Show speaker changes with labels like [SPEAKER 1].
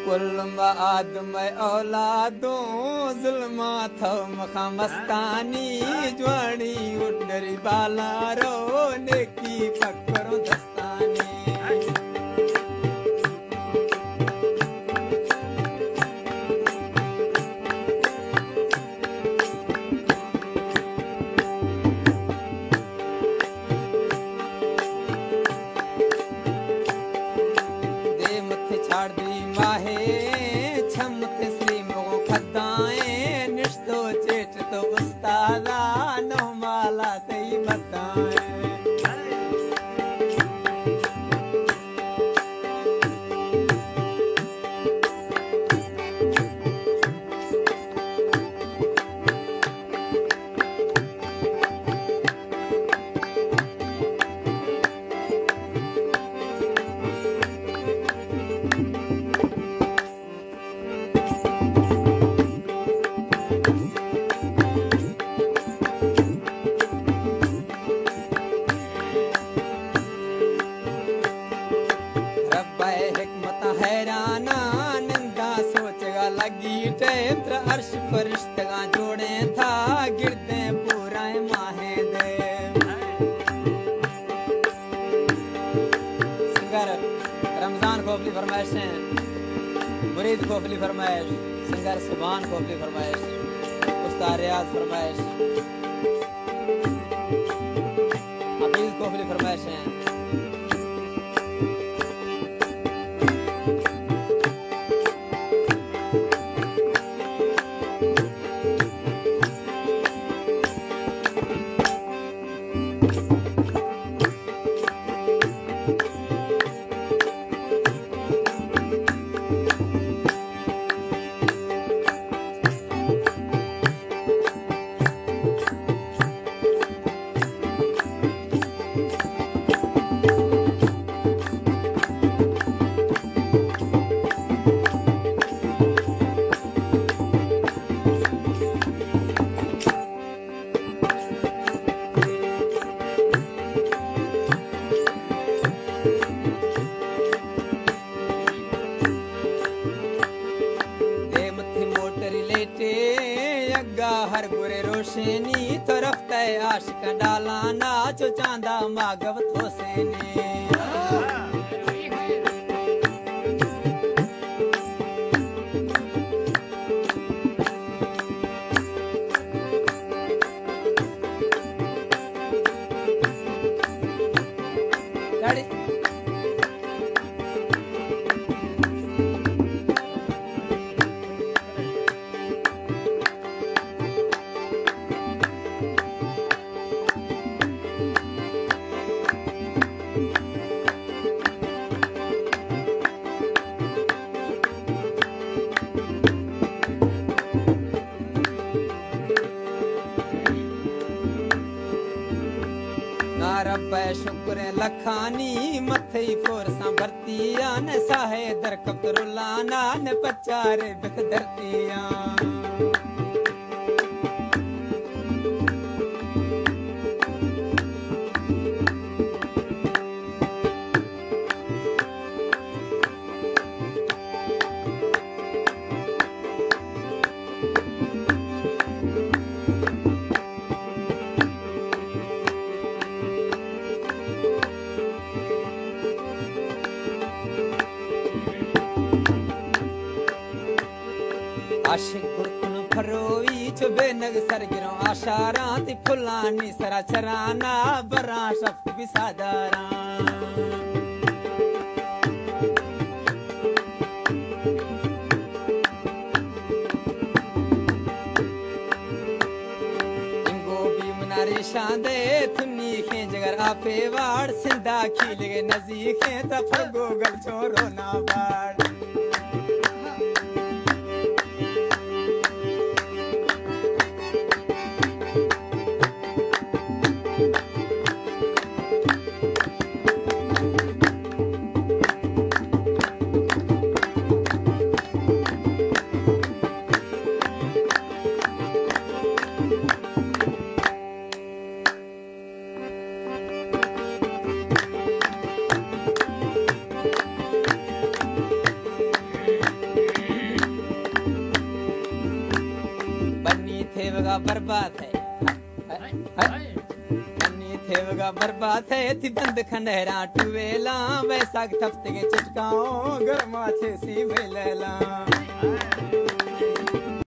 [SPEAKER 1] कुल आदम औलादों जुल्मा थो मखा मस्तानी ज्वाणी उडरी बाला रो नेकी पकड़ो दस्तानी दे मथे छाड़ दी माहे छमत श्री मोगो खदाएं निश्तो चेट तो उस्तादा नो माला तई बताएं हैराना निंदा सोचगा लगी टेत्र अर्श फरिश्तगा जोड़े था गिरदे पूरा माहे दे सिंगर रमजान खोफली फरमाइश है मुरीद खोफली फरमाइश सिंगर सुभान खोफली फरमाइश उस्ताद रियाज फरमाइश हफीज खोफली फरमाइश है हर बुरे रोशनी तरफ तय आशिक डाला नाचो चांदा मागव थोसेनी रब शुक्र लखानी मथे फोरसा भरतिया न साहे दर कबरुलाना न पचारे बिख धरतिया आशिक गुरकुन फरोई चुबे नग सर गिरो आशारा ती फुलानी सरा चराना बरा शफ्त बिसादारा इंगो भी मनारी शांदे थुनी खे जगर आपे वाड़ सिंधा खील गे नजीक है ता फरगो गल छोरो ना बाड़ थे वगा बर्बाद है कन्नी थे वगा बर्बाद है थी बंद खंडहरा टुवेला वैसा थपते के चिटकाओ गरमा छे सी भेलेला